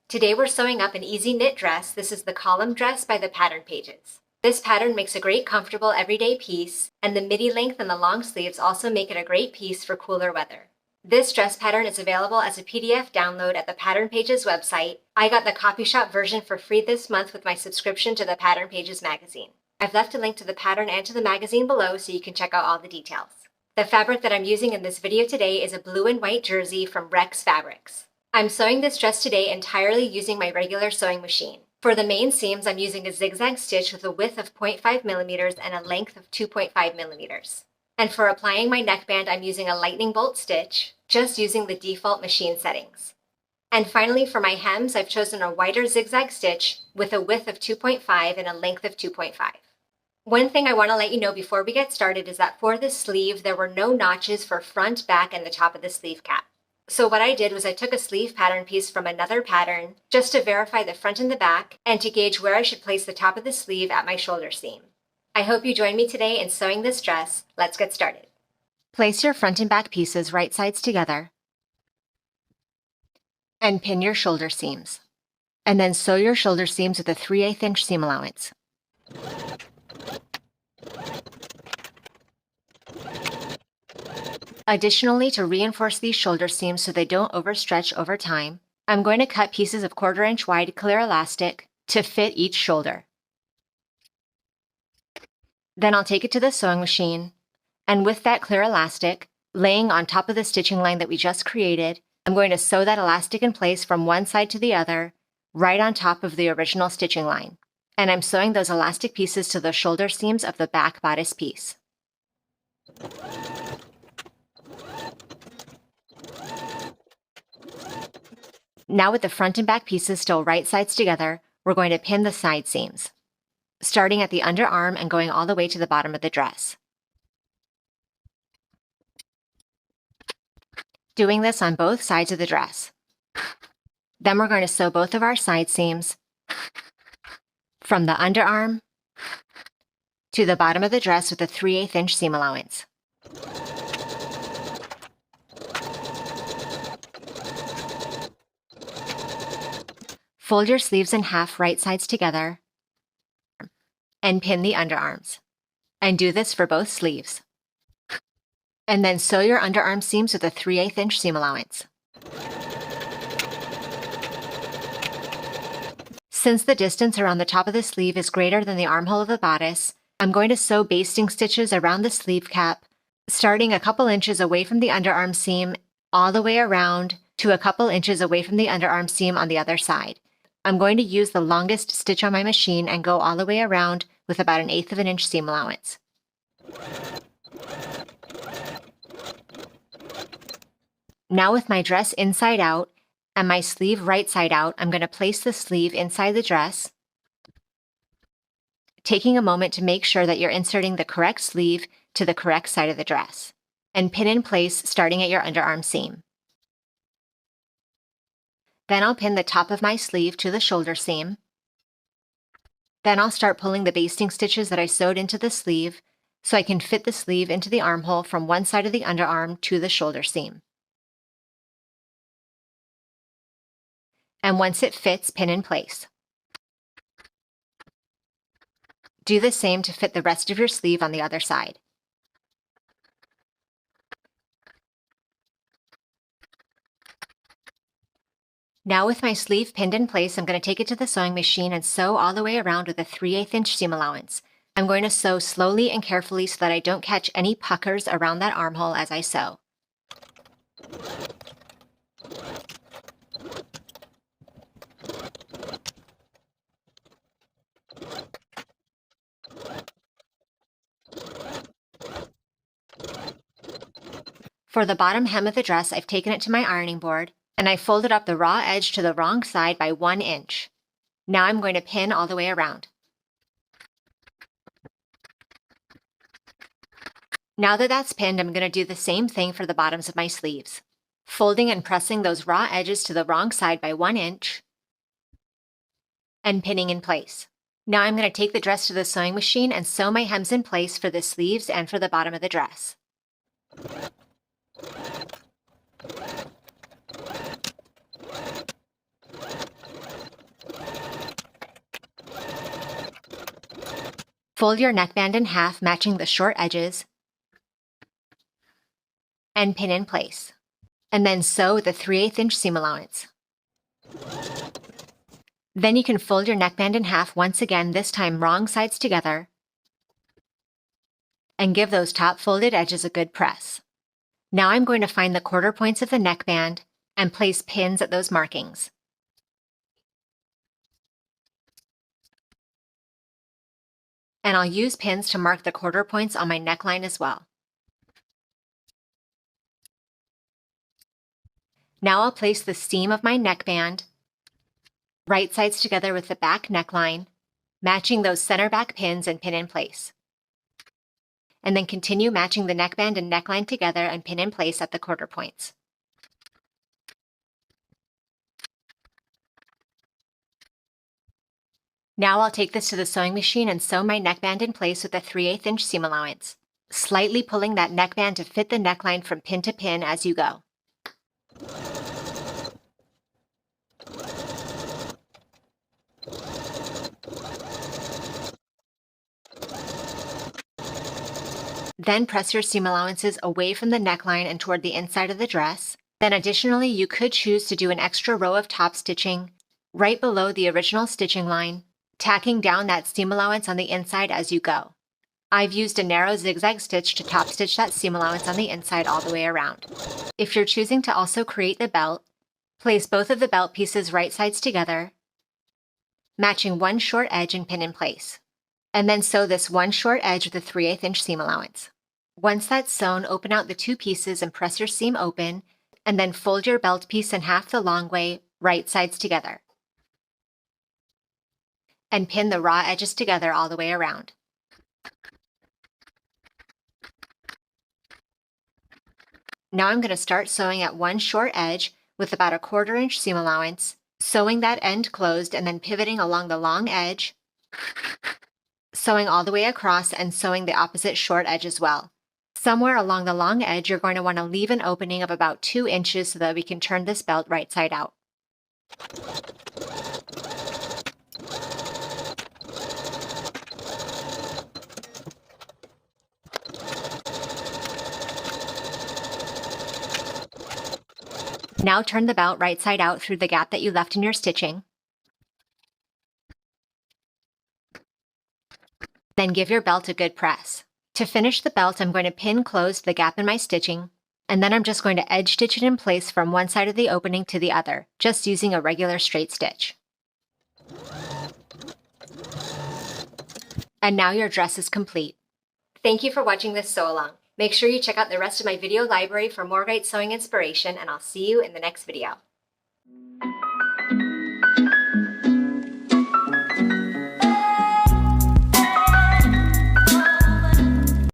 Today we're sewing up an easy knit dress. This is the column dress by the Pattern Pages. This pattern makes a great comfortable everyday piece, and the midi length and the long sleeves also make it a great piece for cooler weather. This dress pattern is available as a PDF download at the Pattern Pages website. I got the copy shop version for free this month with my subscription to the Pattern Pages magazine. I've left a link to the pattern and to the magazine below so you can check out all the details. The fabric that I'm using in this video today is a blue and white jersey from Rex Fabrics. I'm sewing this dress today entirely using my regular sewing machine. For the main seams, I'm using a zigzag stitch with a width of 0.5 millimeters and a length of 2.5 millimeters. And for applying my neckband, I'm using a lightning bolt stitch, just using the default machine settings. And finally, for my hems, I've chosen a wider zigzag stitch with a width of 2.5 and a length of 2.5. One thing I want to let you know before we get started is that for this sleeve, there were no notches for front, back, and the top of the sleeve cap. So what I did was I took a sleeve pattern piece from another pattern just to verify the front and the back and to gauge where I should place the top of the sleeve at my shoulder seam. I hope you join me today in sewing this dress. Let's get started. Place your front and back pieces right sides together and pin your shoulder seams. And then sew your shoulder seams with a 3/8 inch seam allowance. Additionally, to reinforce these shoulder seams so they don't overstretch over time, I'm going to cut pieces of 1/4 inch wide clear elastic to fit each shoulder. Then I'll take it to the sewing machine, and with that clear elastic, laying on top of the stitching line that we just created, I'm going to sew that elastic in place from one side to the other, right on top of the original stitching line. And I'm sewing those elastic pieces to the shoulder seams of the back bodice piece. Now with the front and back pieces still right sides together, we're going to pin the side seams, starting at the underarm and going all the way to the bottom of the dress. Doing this on both sides of the dress. Then we're going to sew both of our side seams from the underarm to the bottom of the dress with a 3/8 inch seam allowance. Fold your sleeves in half right sides together and pin the underarms. And do this for both sleeves. And then sew your underarm seams with a 3/8 inch seam allowance. Since the distance around the top of the sleeve is greater than the armhole of the bodice, I'm going to sew basting stitches around the sleeve cap, starting a couple inches away from the underarm seam, all the way around to a couple inches away from the underarm seam on the other side. I'm going to use the longest stitch on my machine and go all the way around with about 1/8 of an inch seam allowance. Now with my dress inside out and my sleeve right side out, I'm going to place the sleeve inside the dress, taking a moment to make sure that you're inserting the correct sleeve to the correct side of the dress, and pin in place starting at your underarm seam. Then I'll pin the top of my sleeve to the shoulder seam. Then I'll start pulling the basting stitches that I sewed into the sleeve so I can fit the sleeve into the armhole from one side of the underarm to the shoulder seam. And once it fits, pin in place. Do the same to fit the rest of your sleeve on the other side. Now with my sleeve pinned in place, I'm going to take it to the sewing machine and sew all the way around with a 3/8 inch seam allowance. I'm going to sew slowly and carefully so that I don't catch any puckers around that armhole as I sew. For the bottom hem of the dress, I've taken it to my ironing board, and I folded up the raw edge to the wrong side by 1 inch. Now I'm going to pin all the way around. Now that that's pinned, I'm going to do the same thing for the bottoms of my sleeves, folding and pressing those raw edges to the wrong side by 1 inch and pinning in place. Now I'm going to take the dress to the sewing machine and sew my hems in place for the sleeves and for the bottom of the dress. Fold your neckband in half, matching the short edges, and pin in place. And then sew the 3/8 inch seam allowance. Then you can fold your neckband in half once again, this time wrong sides together, and give those top folded edges a good press. Now I'm going to find the quarter points of the neckband and place pins at those markings. And I'll use pins to mark the quarter points on my neckline as well. Now I'll place the seam of my neckband right sides together with the back neckline, matching those center back pins, and pin in place. And then continue matching the neckband and neckline together and pin in place at the quarter points. Now I'll take this to the sewing machine and sew my neckband in place with a 3/8 inch seam allowance, slightly pulling that neckband to fit the neckline from pin to pin as you go. Then press your seam allowances away from the neckline and toward the inside of the dress. Then additionally, you could choose to do an extra row of top stitching right below the original stitching line, tacking down that seam allowance on the inside as you go. I've used a narrow zigzag stitch to top stitch that seam allowance on the inside all the way around. If you're choosing to also create the belt, place both of the belt pieces right sides together, matching one short edge, and pin in place. And then sew this one short edge with a 3/8 inch seam allowance. Once that's sewn, open out the two pieces and press your seam open, and then fold your belt piece in half the long way, right sides together. And pin the raw edges together all the way around. Now I'm going to start sewing at one short edge with about a 1/4 inch seam allowance, sewing that end closed and then pivoting along the long edge, sewing all the way across and sewing the opposite short edge as well. Somewhere along the long edge, you're going to want to leave an opening of about 2 inches so that we can turn this belt right side out. Now turn the belt right side out through the gap that you left in your stitching. Then give your belt a good press. To finish the belt, I'm going to pin closed the gap in my stitching, and then I'm just going to edge stitch it in place from one side of the opening to the other, just using a regular straight stitch. And now your dress is complete. Thank you for watching this sew along. Make sure you check out the rest of my video library for more great sewing inspiration, and I'll see you in the next video.